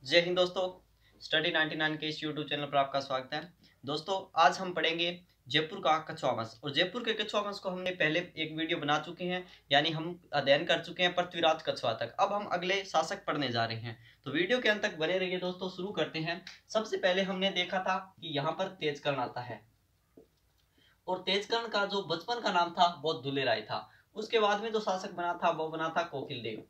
जय हिंद दोस्तों। स्टडी 99 के इस यूट्यूब चैनल पर आपका स्वागत है। दोस्तों आज हम पढ़ेंगे जयपुर का कछुआ वंश। और जयपुर के कछुआ वंश को हमने पहले एक वीडियो बना चुके हैं, यानी हम अध्ययन कर चुके हैं पृथ्वीराज कछुआ तक। अब हम अगले शासक पढ़ने जा रहे हैं, तो वीडियो के अंत तक बने रहिए दोस्तों। शुरू करते हैं। सबसे पहले हमने देखा था कि यहाँ पर तेजकर्ण आता है, और तेजकर्ण का जो बचपन का नाम था वो दुलेराय था। उसके बाद में जो शासक बना था वो बना था कोकिलदेव।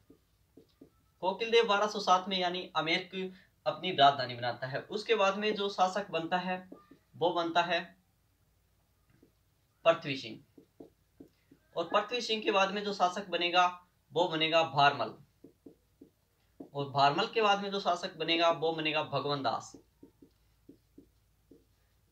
कोकिलदेव 1207 में यानी अमेर की अपनी राजधानी बनाता है। उसके बाद में जो शासक बनता है वो बनता है पृथ्वी सिंह। और पृथ्वी सिंह के बाद में जो शासक बनेगा वो बनेगा भारमल। और भारमल के बाद में जो शासक बनेगा वो बनेगा भगवान दास।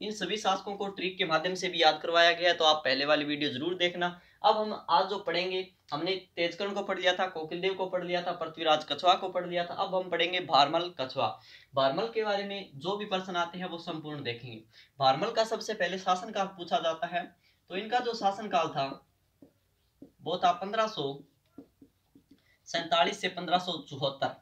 इन सभी शासकों को ट्रिक के माध्यम से भी याद करवाया गया है, तो आप पहले वाली वीडियो जरूर देखना। अब हम आज जो पढ़ेंगे, हमने तेजकर्ण को पढ़ लिया था, कोकिलदेव को पढ़ लिया था, पृथ्वीराज कछुआ को पढ़ लिया था। अब हम पढ़ेंगे भारमल कछुआ। भारमल के बारे में जो भी प्रश्न आते हैं वो संपूर्ण देखेंगे। भारमल का सबसे पहले शासनकाल पूछा जाता है, तो इनका जो शासनकाल था वो था 1547 से 1574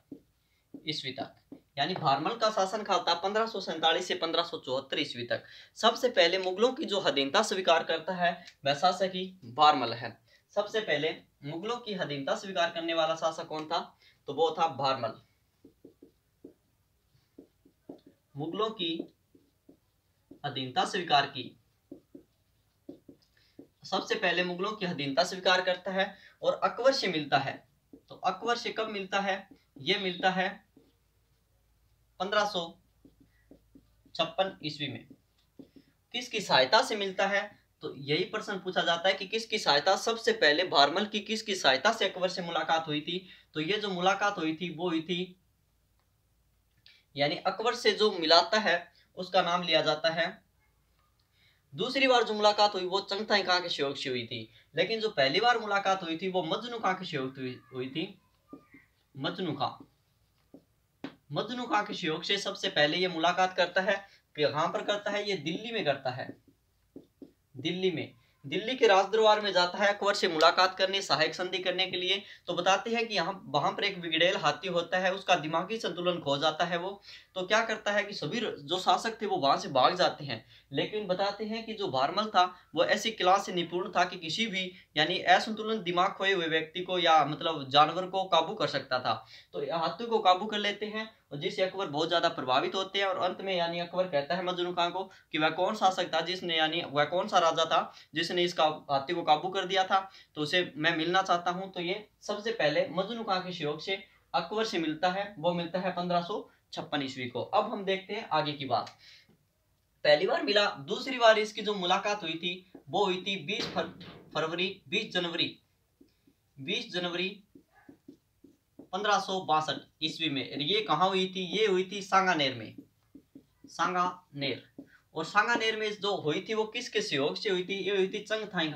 ईस्वी तक। यानी भारमल का शासनकाल था 1547 से 1574 ईस्वी तक। सबसे पहले मुगलों की जो अधीनता स्वीकार करता है वह शासक ही भारमल है। सबसे पहले मुगलों की अधीनता स्वीकार करने वाला शासक कौन था, तो वो था भारमल। मुगलों की अधीनता स्वीकार की, सबसे पहले मुगलों की अधीनता स्वीकार करता है और अकबर से मिलता है। तो अकबर से कब मिलता है, ये मिलता है 1556 ईस्वी में। किसकी सहायता से मिलता है, तो यही प्रश्न पूछा जाता है कि किसकी सहायता, सबसे पहले भारमल की किसकी सहायता से अकबर से मुलाकात हुई थी। तो ये जो मुलाकात हुई थी वो हुई थी, यानी अकबर से जो मिलाता है उसका नाम लिया जाता है। दूसरी बार जो मुलाकात हुई वो चंगथाई खां के सहयोग से हुई थी, लेकिन जो पहली बार मुलाकात हुई थी वो मजनू खां के सहयोग हुई थी। मजनू खां के सहयोग से सबसे पहले ये मुलाकात करता है। कहां पर करता है, ये दिल्ली में करता है। दिल्ली के राजदरबार में जाता है अकबर से मुलाकात करने, सहायक संधि करने के लिए। तो बताते हैं कि यहाँ वहां पर एक बिगड़ैल हाथी होता है, उसका दिमागी संतुलन खो जाता है वो। तो क्या करता है कि सभी जो शासक थे वो वहां से भाग जाते हैं। लेकिन बताते हैं कि जो भारमल था वो ऐसी क्लास से निपुण था कि किसी भी यानी असंतुलन दिमाग खोए हुए व्यक्ति को या मतलब जानवर को काबू कर सकता था। तो हाथी को काबू कर लेते हैं, और जिससे अकबर बहुत ज्यादा प्रभावित होते हैं। और अंत में यानी अकबर कहता है मजनू खां को कि वह कौन शासक था जिसने, यानी वह कौन सा राजा था जिसने इसका हाथी को काबू कर दिया था, तो उसे मैं मिलना चाहता हूं। तो ये सबसे पहले मजनू खां के सहयोग से अकबर से मिलता है, वो मिलता है 1556 ईस्वी को। अब हम देखते हैं आगे की बात। पहली बार मिला, दूसरी बार इसकी जो मुलाकात हुई थी वो हुई थी 20 जनवरी 1562 ईस्वी में। ये कहाँ हुई थी, ये हुई थी सांगानेर में। और सांगानेर में जो हुई थी वो किसके सहयोग से हुई थी, ये हुई थी चंगथाई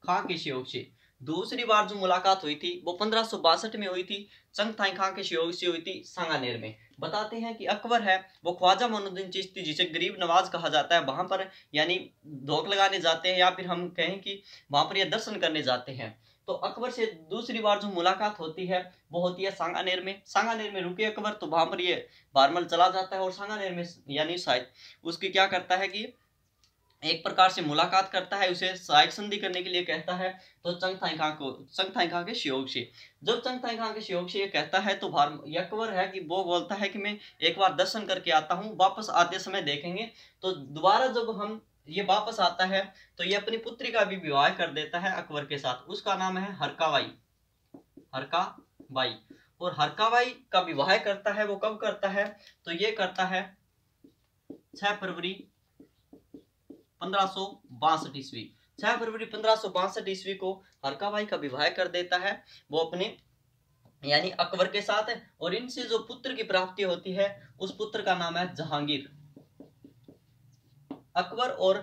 खां के सहयोग से। दूसरी बार जो मुलाकात हुई थी वो 1562 में हुई थी, चंगथाई खां के सहयोग से हुई थी सांगानेर में। बताते हैं कि अकबर है वो ख्वाजा मोइनुद्दीन चिश्ती, जिसे गरीब नवाज कहा जाता है, वहां पर यानी धोख लगाने जाते हैं, या फिर हम कहें कि वहां पर ये दर्शन करने जाते हैं। तो अकबर से दूसरी बार जो मुलाकात होती है वो होती है सांगानेर में रुके अकबर, तो वहां पर ये भारमल चला जाता है और सांगानेर में यानी शायद उसकी क्या करता है कि एक प्रकार से मुलाकात करता है, उसे सहायक संधि करने के लिए कहता है। तो चंगथाई खां के सहयोग से, जब चंगथाई खां के सहयोग से ये कहता है, तो अकबर है कि वो बोलता है कि मैं एक बार दर्शन करके आता हूँ, वापस आते समय देखेंगे। तो दोबारा जब हम ये वापस आता है तो ये अपनी पुत्री का भी विवाह कर देता है अकबर के साथ। उसका नाम है हरकाबाई। और हरकाबाई का विवाह करता है, वो कब करता है, तो ये करता है 6 फरवरी 1562 ईस्वी। 6 फरवरी 1562 ईस्वी को हरकाबाई का विवाह कर देता है वो अपने यानी अकबर के साथ है। और इनसे जो पुत्र की प्राप्ति होती है उस पुत्र का नाम है जहांगीर। अकबर और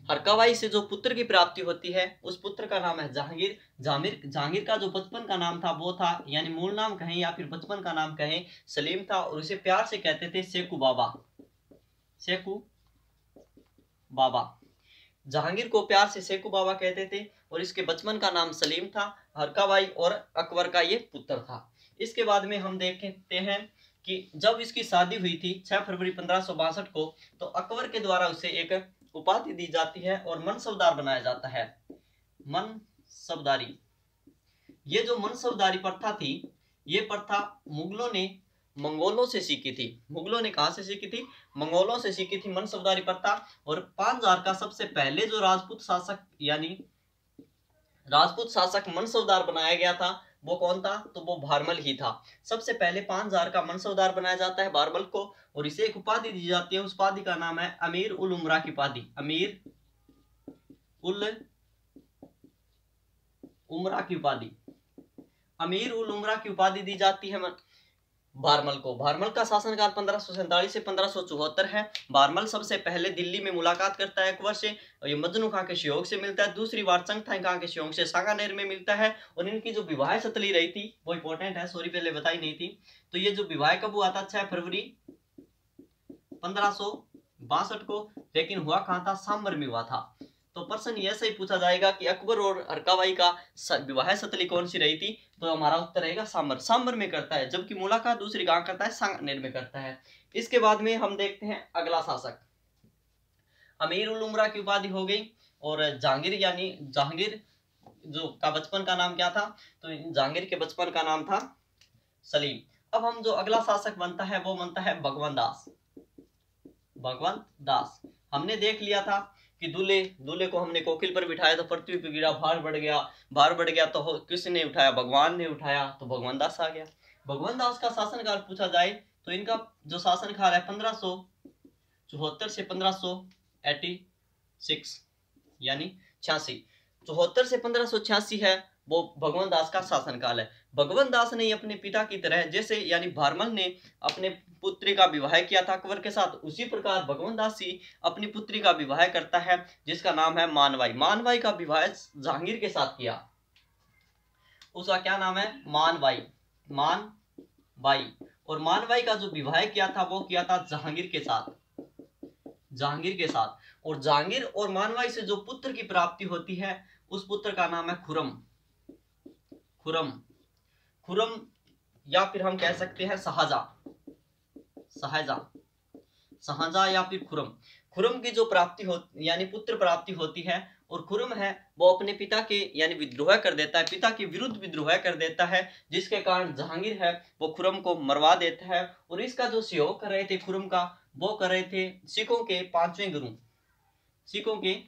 हरकाबाई से जो पुत्र की प्राप्ति होती है उस पुत्र का नाम है जहांगीर। जहांगीर का जो बचपन का नाम था वो था, यानी मूल नाम कहें या फिर बचपन का नाम कहें, सलीम था। और उसे प्यार से कहते थे सेकू बाबा। जहांगीर को प्यार से सेकू बाबा कहते थे, और इसके बचपन का नाम सलीम था। हरकाबाई और अकबर का ये पुत्र था। इसके बाद में हम देखते हैं कि जब इसकी शादी हुई थी 6 फरवरी 1562 को, तो अकबर के द्वारा उसे एक उपाधि दी जाती है और मनसबदार बनाया जाता है। मनसबदारी, ये जो मनसबदारी प्रथा थी, ये प्रथा मुगलों ने मंगोलों से सीखी थी। मुगलों ने कहां से सीखी थी? मंगोलों से सीखी थी मनसबदारी प्रथा। और 5000 का सबसे पहले जो राजपूत शासक यानी राजपूत शासक मनसबदार बनाया गया था वो कौन था? तो वो भारमल ही था। सबसे पहले 5000 का मनसबदार बनाया जाता है भारमल को, और इसे एक उपाधि दी जाती है। उस उपाधि का नाम है अमीर उल उमरा की उपाधि। अमीर उल उमरा की उपाधि, अमीर उल उमरा की उपाधि दी जाती है भारमल को। भारमल का शासनकाल 1547 से 1574 है। भारमल सबसे पहले दिल्ली में मुलाकात करता है अकबर से, और ये मजनू खां के सहयोग से मिलता है। दूसरी बार चंगथाई खां के सहयोग से सांगानेर में मिलता है। और इनकी जो विवाह सतली रही थी वो इंपॉर्टेंट है, सॉरी पहले बताई नहीं थी। तो ये जो विवाह कब हुआ था? 6 फरवरी 1562 को, लेकिन हुआ कहाँ था? सांबर में हुआ था। तो प्रश्न ऐसे ही पूछा जाएगा कि अकबर और हरकाबाई का विवाह सतली कौन सी रही थी? तो हमारा उत्तर रहेगा सांबर। सांबर में करता है, जबकि मुलाकात दूसरी कहां करता है? सांगानेर में करता है। इसके बाद में हम देखते हैं अगला शासक। अमीर उल उमरा की उपाधि हो गई। और जहांगीर, यानी जहांगीर जो का बचपन का नाम क्या था? तो जहांगीर के बचपन का नाम था सलीम। अब हम जो अगला शासक बनता है वो बनता है भगवंत दास। भगवंत दास, हमने देख लिया था कि दूल्हे को हमने कोकिल पर बिठाया तो पृथ्वी पर गिरा, भार बढ़ गया तो किसने उठाया? भगवान ने उठाया, तो भगवंत दास आ गया। भगवंत दास का शासनकाल पूछा जाए तो इनका जो शासनकाल है 1574 से 1586 यानी 86, 74 से 1586 है वो भगवंत दास का शासनकाल है। भगवंत दास ने अपने पिता की तरह, जैसे यानी भारमल ने अपने पुत्री का विवाह किया था अकबर के साथ, उसी प्रकार भगवंत दास ही अपनी पुत्री का विवाह करता है, जिसका नाम है मानवाई। मानवाई का विवाह जहांगीर के साथ किया, उसका क्या नाम है? मानवाई। मानवाई, और मानवाई का जो विवाह किया था वो किया था जहांगीर के साथ। जहांगीर के साथ, और जहांगीर और मानवाई से जो पुत्र की प्राप्ति होती है उस पुत्र का नाम है खुरम। खुरम, खुरम, या फिर हम कह सकते हैं शाहजहां। शाहजहां या फिर खुरम। खुरम की जो प्राप्ति हो यानी पुत्र प्राप्ति होती है, और खुरम है वो अपने पिता के यानी विद्रोह कर देता है, पिता के विरुद्ध विद्रोह कर देता है, जिसके कारण जहांगीर है वो खुरम को मरवा देता है। और इसका जो सहयोग कर रहे थे खुरम का, वो कर रहे थे सिखों के 5वें गुरु। सिखों के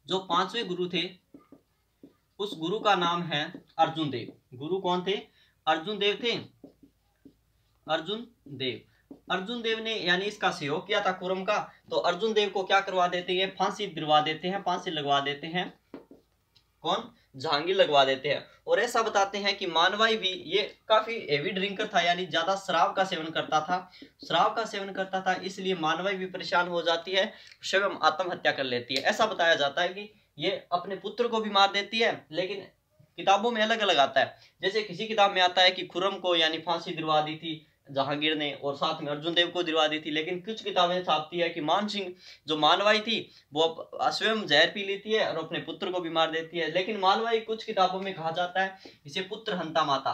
जो 5वें गुरु थे उस गुरु का नाम है अर्जुन देव। गुरु कौन थे? अर्जुन देव थे। अर्जुन देव ने यानी इसका सहयोग किया था खुरम का। तो अर्जुन देव को क्या करवा देते हैं? फांसी दिलवा देते हैं, फांसी लगवा देते हैं। कौन? जहांगीर लगवा देते हैं। और ऐसा बताते हैं कि मानवाई भी ये काफी हेवी ड्रिंकर था, यानी ज्यादा शराब का सेवन करता था। इसलिए मानवाई भी परेशान हो जाती है, स्वयं आत्महत्या कर लेती है। ऐसा बताया जाता है कि ये अपने पुत्र को भी मार देती है, लेकिन किताबों में अलग अलग आता है। जैसे किसी किताब में आता है कि खुरम को यानी फांसी दिलवा दी थी जहांगीर ने, और साथ में अर्जुन देव को दिलवा दी थी। लेकिन कुछ किताबें छापती है कि मान सिंह जो मानवाई थी वो स्वयं जहर पी लेती है और अपने पुत्र को भी मार देती है। लेकिन मानवाई कुछ किताबों में कहा जाता है इसे पुत्र हंता माता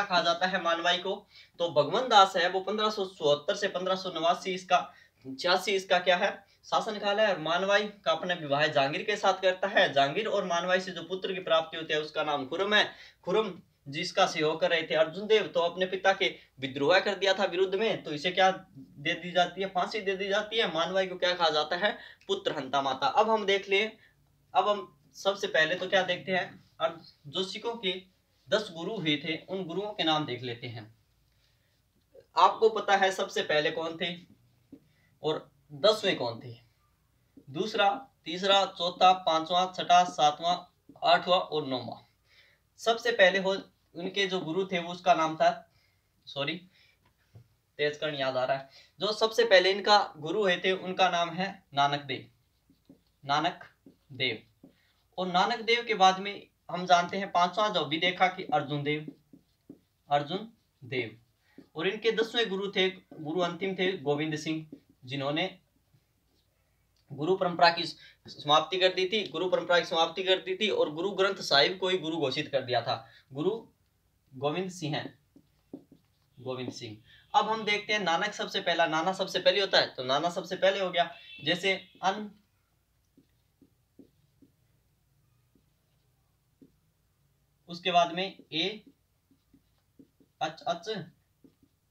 कहा जाता है मानवाई को। तो भगवंत दास है वो 1574 से 1589 इसका क्या है? शासनकाल है। और मानवाई का अपना विवाह जहांगीर के साथ करता है। जहांगीर और मानवाई से जो पुत्र की प्राप्ति होती है उसका नाम खुरम है। खुरम जिसका सहयोग कर रहे थे अर्जुन देव, तो अपने पिता के विद्रोह कर दिया था विरुद्ध में, तो इसे क्या दे दी जाती है? फांसी दे दी जाती है। मानवाई को क्या कहा जाता है? पुत्र हंता माता। अब हम देख ले, अब हम सबसे पहले तो क्या देखते हैं? जो सिखों के 10 गुरु हुए थे उन गुरुओं के नाम देख लेते हैं। आपको पता है सबसे पहले कौन थे और 10वें कौन थे? दूसरा, तीसरा, चौथा, 5वां, 6वां, 7वां, 8वां और 9वां। सबसे पहले हो उनके जो गुरु थे वो उसका नाम था, सॉरी तेजकर्ण याद आ रहा है, जो सबसे पहले इनका गुरु हुए थे उनका नाम है नानक देव। और नानक देव के बाद में हम जानते हैं 5वां जो भी देखा कि अर्जुन देव। और इनके 10वें गुरु अंतिम थे गोविंद सिंह, जिन्होंने गुरु परंपरा की समाप्ति कर दी थी, गुरु परंपरा की समाप्ति कर दी थी और गुरु ग्रंथ साहिब को ही गुरु घोषित कर दिया था, गुरु गोविंद सिंह है, गोविंद सिंह। अब हम देखते हैं नानक सबसे पहला, नाना सबसे पहले होता है तो नाना सबसे पहले हो गया। जैसे अन, उसके बाद में ए अच अच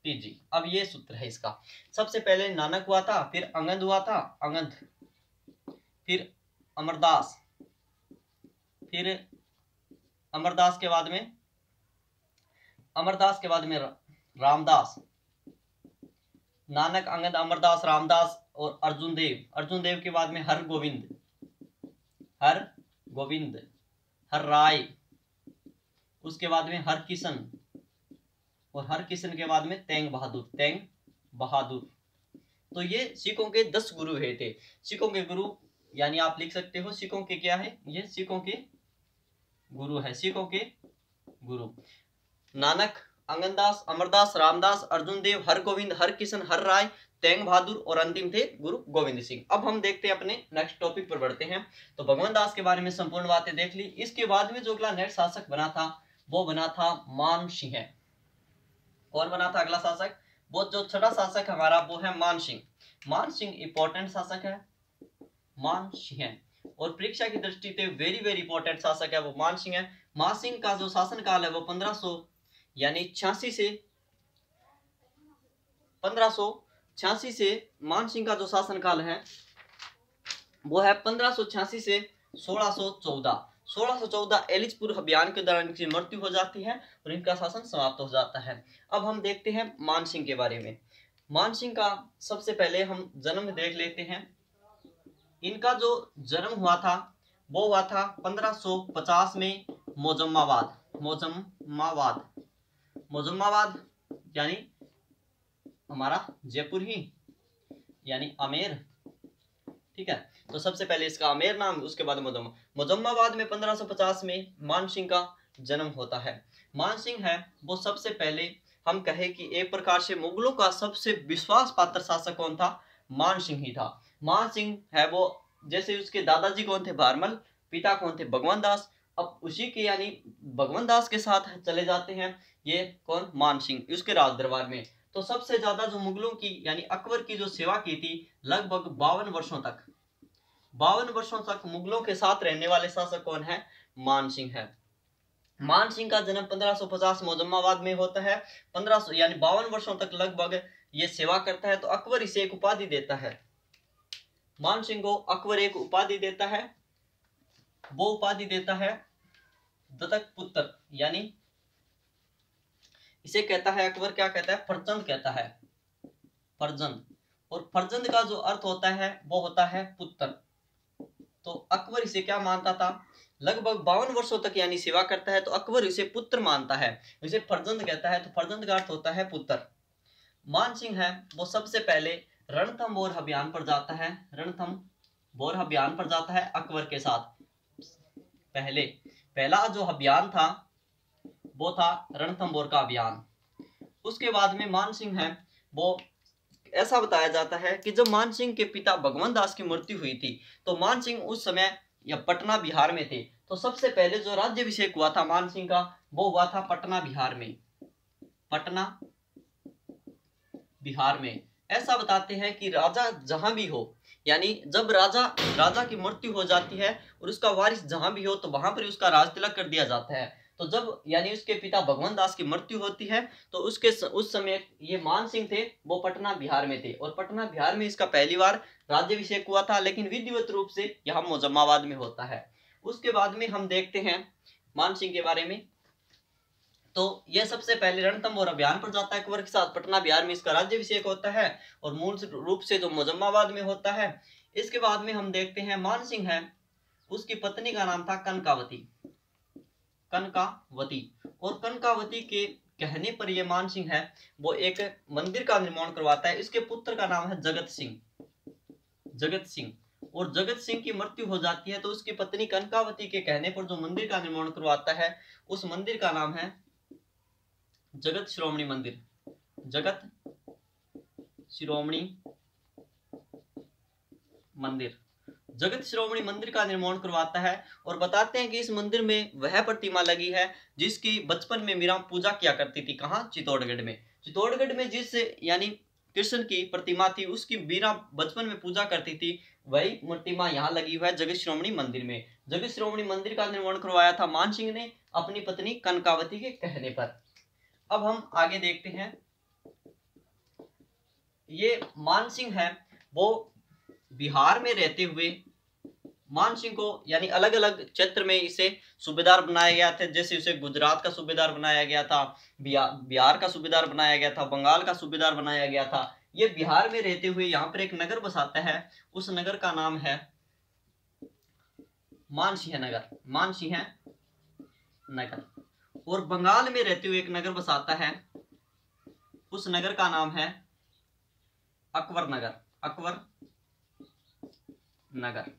टीजी। अब ये सूत्र है इसका, सबसे पहले नानक हुआ था, फिर अंगद हुआ था, अंगद, फिर अमरदास, फिर अमरदास के बाद में, अमरदास के बाद में रामदास, नानक, अंगद, अमरदास, रामदास और अर्जुन देव, अर्जुन देव के बाद में हर गोविंद, हर गोविंद, हर राय, उसके बाद में हर किशन, और हर किशन के बाद में तेंग बहादुर, तेंग बहादुर। तो ये सिखों के 10 गुरु हुए थे। सिखों के गुरु यानी आप लिख सकते हो सिखों के क्या है, ये सिखों के गुरु है, सिखों के गुरु नानक, अंगदास, अमरदास, रामदास, अर्जुन देव, हर गोविंद, हर किशन, हर राय, तेंग बहादुर और अंतिम थे गुरु गोविंद सिंह। अब हम देखते हैं अपने नेक्स्ट टॉपिक पर बढ़ते हैं। तो भगवान दास के बारे में संपूर्ण बातें देख ली। इसके बाद में जो अगला नेक्स्ट शासक बना था वो बना था मान सिंह। कौन बना था अगला शासक, वो जो छठा शासक हमारा वो है मान सिंह। मान सिंह इंपॉर्टेंट शासक है, मान सिंह, और परीक्षा की दृष्टि से वेरी वेरी इंपॉर्टेंट शासक है वो मान सिंह है। मान सिंह का जो शासन काल है वो 1500 यानी 86 से 1586 से, मान सिंह का जो शासन काल है वो है 1586 से 1614। 1614 एलिचपुर अभियान के दौरान इनकी मृत्यु हो जाती है और इनका शासन समाप्त हो जाता है। अब हम देखते हैं मान सिंह के बारे में। मान सिंह का सबसे पहले हम जन्म देख लेते हैं। इनका जो जन्म हुआ था वो हुआ था 1550 में मोजम्माबाद, मोजम्माबाद, मोजम्माबाद यानी हमारा जयपुर ही यानी आमेर, ठीक है। तो सबसे पहले इसका आमेर नाम, उसके बाद मोजम्माबाद में 1550 में मान सिंह का जन्म होता है। मान सिंह है वो सबसे पहले हम कहे कि एक प्रकार से मुगलों का सबसे विश्वास पात्र शासक कौन था, मान सिंह ही था। मान सिंह है वो, जैसे उसके दादाजी कौन थे, भारमल, पिता कौन थे, भगवान दास। अब उसी के यानी भगवान दास के साथ चले जाते हैं ये कौन, मान सिंह, उसके राज दरबार में। तो सबसे ज्यादा जो मुगलों की यानी अकबर की जो सेवा की थी लगभग 52 वर्षों तक, 52 वर्षों तक मुगलों के साथ रहने वाले शासक कौन है, मान सिंह है। मान सिंह का जन्म 1550 मोजम्माबाद में होता है। 1500 यानी 52 वर्षों तक लगभग ये सेवा करता है। तो अकबर इसे एक उपाधि देता है, मान सिंह को अकबर एक उपाधि देता है, वो उपाधि देता है दत्तक पुत्र, यानी इसे कहता है अकबर, क्या कहता है, फरजंद कहता है, फरजंद। और फरजंद का जो अर्थ होता है वो होता है पुत्र। तो अकबर इसे क्या मानता था, लगभग 52 वर्षों तक यानी सेवा करता है तो अकबर इसे पुत्र मानता है, इसे फरजंद कहता है। तो फरजंद का अर्थ होता है पुत्र। मान सिंह है वो सबसे पहले रणथंबोर अभियान पर जाता है, रणथंबोर अभियान पर जाता है अकबर के साथ। पहला जो अभियान था वो था रणथंबोर का अभियान। उसके बाद में मान सिंह है वो, ऐसा बताया जाता है कि जब मान सिंह के पिता भगवान दास की मृत्यु हुई थी तो मान सिंह उस समय या पटना बिहार में थे। तो सबसे पहले जो राज्याभिषेक हुआ था मान सिंह का वो हुआ था पटना बिहार में, पटना बिहार में। ऐसा बताते हैं कि राजा जहां भी हो, यानी जब राजा की मृत्यु हो जाती है और उसका वारिस जहां भी हो तो वहां पर उसका राज तिलक कर दिया जाता है। तो जब यानी उसके पिता भगवान दास की मृत्यु होती है तो उस समय ये मान सिंह थे वो पटना बिहार में थे और पटना बिहार में इसका पहली बार राज्याभिषेक हुआ था, लेकिन विधिवत रूप से यहाँ मोजम्माबाद में होता है। उसके बाद में हम देखते हैं मान सिंह के बारे में। तो यह सबसे पहले रणथंबोर अभियान पर जाता है अकबर के साथ, पटना बिहार में इसका राज्याभिषेक होता है और मूल रूप से जो मोजम्माबाद में होता है। इसके बाद में हम देखते हैं मान सिंह है उसकी पत्नी का नाम था कनकावती, कनकावती। और कनकावती के कहने पर यह मान सिंह है वो एक मंदिर का निर्माण करवाता है। इसके पुत्र का नाम है जगत सिंह, जगत सिंह। और जगत सिंह की मृत्यु हो जाती है तो उसकी पत्नी कनकावती के कहने पर जो मंदिर का निर्माण करवाता है उस मंदिर का नाम है जगत शिरोमणि मंदिर, जगत शिरोमणि मंदिर। जगत शिरोमणि मंदिर का निर्माण करवाता है और बताते हैं कि इस मंदिर में वह प्रतिमा लगी है जिसकी बचपन में मीरा पूजा किया करती थी। कहाँ? चित्तौड़गढ़ में। चित्तौड़गढ़ में जिस यानी कृष्ण की प्रतिमा थी उसकी मीरा बचपन में पूजा करती थी, वही प्रतिमा यहाँ लगी हुई है जगत शिरोमणि मंदिर में। जगत शिरोमणि मंदिर का निर्माण करवाया था मान सिंह ने अपनी पत्नी कनकावती के कहने पर। अब हम आगे देखते हैं। ये मान सिंह है वो बिहार में रहते हुए मान सिंह को यानी अलग अलग क्षेत्र में इसे सूबेदार बनाया गया था। जैसे उसे गुजरात का सूबेदार बनाया गया था, बिहार का सूबेदार बनाया गया था, बंगाल का सूबेदार बनाया गया था। ये बिहार में रहते हुए यहाँ पर एक नगर बसाता है, उस नगर का नाम है मानसिंह नगर, मानसिंह नगर। और बंगाल में रहते हुए एक नगर बसाता है, उस नगर का नाम है अकबर नगर, अकबर नगर।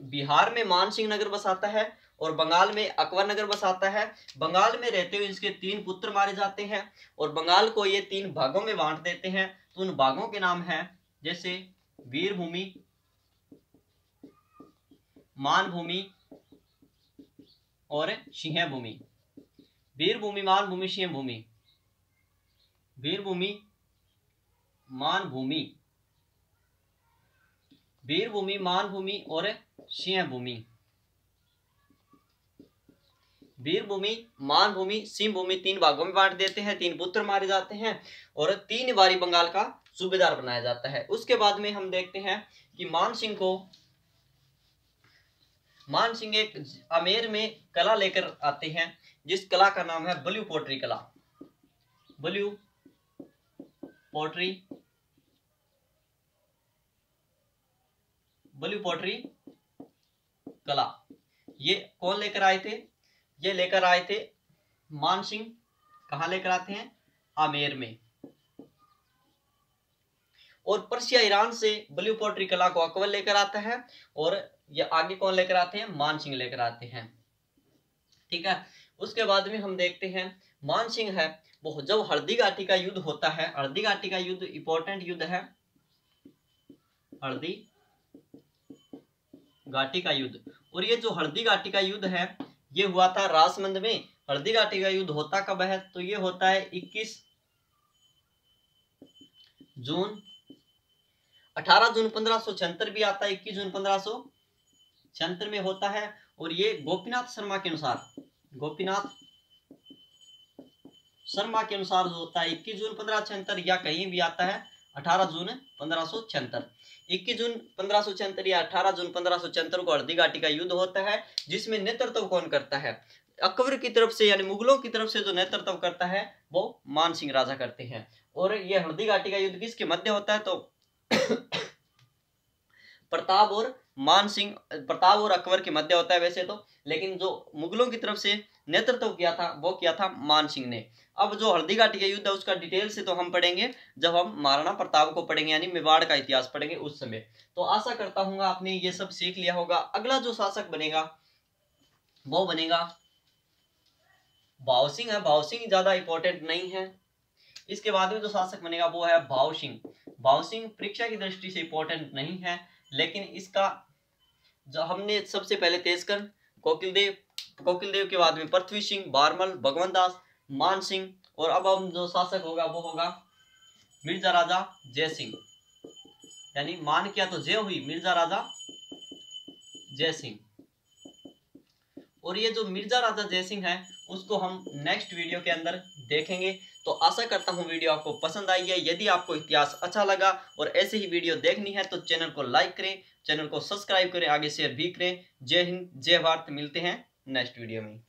बिहार में मानसिंह नगर बसाता है और बंगाल में अकबर नगर बसाता है। बंगाल में रहते हुए इसके 3 पुत्र मारे जाते हैं और बंगाल को ये 3 भागों में बांट देते हैं। तो उन भागों के नाम है जैसे वीरभूमि, मानभूमि और सिंहभूमि। वीरभूमि, मानभूमि, सिंहभूमि। वीरभूमि, मानभूमि, वीरभूमि, मानभूमि और सिंहभूमि। वीरभूमि, मानभूमि, सिंहभूमि 3 भागों में बांट देते हैं, 3 पुत्र मारे जाते हैं और 3 बारी बंगाल का सूबेदार बनाया जाता है। उसके बाद में हम देखते हैं कि मान सिंह एक आमेर में कला लेकर आते हैं जिस कला का नाम है ब्लू पोट्री कला, ब्लू पोट्री, ब्लू पोट्री कला। ये कौन लेकर आए थे? ये लेकर आए थे मान सिंह। कहाँ लेकर आते हैं? आमेर में। और पर्शिया ईरान से ब्लू पोट्री कला को अकबर लेकर आता है और ये आगे कौन लेकर आते हैं? मान सिंह लेकर आते हैं। ठीक है। उसके बाद में हम देखते हैं मान सिंह है वो जब हल्दी घाटी का युद्ध होता है, हल्दी घाटी का युद्ध इंपॉर्टेंट युद्ध है, हल्दी घाटी का युद्ध। और ये जो हल्दी घाटी का युद्ध है ये हुआ था राजमंद में। हल्दी घाटी का युद्ध होता कब है? तो ये होता है 21 जून, 18 जून 1576 भी आता है, 21 जून 1576 में होता है। और ये गोपीनाथ शर्मा के अनुसार, गोपीनाथ शर्मा के अनुसार होता है 21 जून 1576 या कहीं भी आता है 18 जून 1576। 21 जून 1576 या 18 जून 1576 को हल्दी घाटी का युद्ध होता है जिसमें नेतृत्व कौन करता है? अकबर की तरफ से यानी मुगलों की तरफ से जो नेतृत्व करता है वो मान सिंह राजा करते हैं। और ये हल्दी घाटी का युद्ध किसके मध्य होता है? तो प्रताप और अकबर के मध्य होता है वैसे तो, लेकिन जो मुगलों की तरफ से नेतृत्व किया था वो किया था मान सिंह ने। अब जो हल्दी घाटी का युद्ध है उसका डिटेल से तो हम पढ़ेंगे जब हम महाराणा प्रताप को पढ़ेंगे यानी मेवाड़ का इतिहास पढ़ेंगे उस समय। तो आशा करता हूँ आपने ये सब सीख लिया होगा। अगला जो शासक बनेगा वो बनेगा भाव सिंह है। भाव सिंह ज्यादा इंपॉर्टेंट नहीं है। इसके बाद में जो शासक बनेगा वो है भाव सिंह। भाव सिंह परीक्षा की दृष्टि से इंपॉर्टेंट नहीं है, लेकिन इसका जो हमने सबसे पहले तेजकर, कोकिलदेव के बाद में पृथ्वी सिंह, बारमल, भगवंत दास, मान सिंह और अब हम जो शासक होगा वो होगा मिर्जा राजा जय सिंह। यानी मान किया तो जय हुई, मिर्जा राजा जय सिंह। और ये जो मिर्जा राजा जय सिंह है उसको हम नेक्स्ट वीडियो के अंदर देखेंगे। तो आशा करता हूँ वीडियो आपको पसंद आई है। यदि आपको इतिहास अच्छा लगा और ऐसे ही वीडियो देखनी है तो चैनल को लाइक करें, चैनल को सब्सक्राइब करें, आगे शेयर भी करें। जय हिंद, जय भारत। मिलते हैं नेक्स्ट वीडियो में।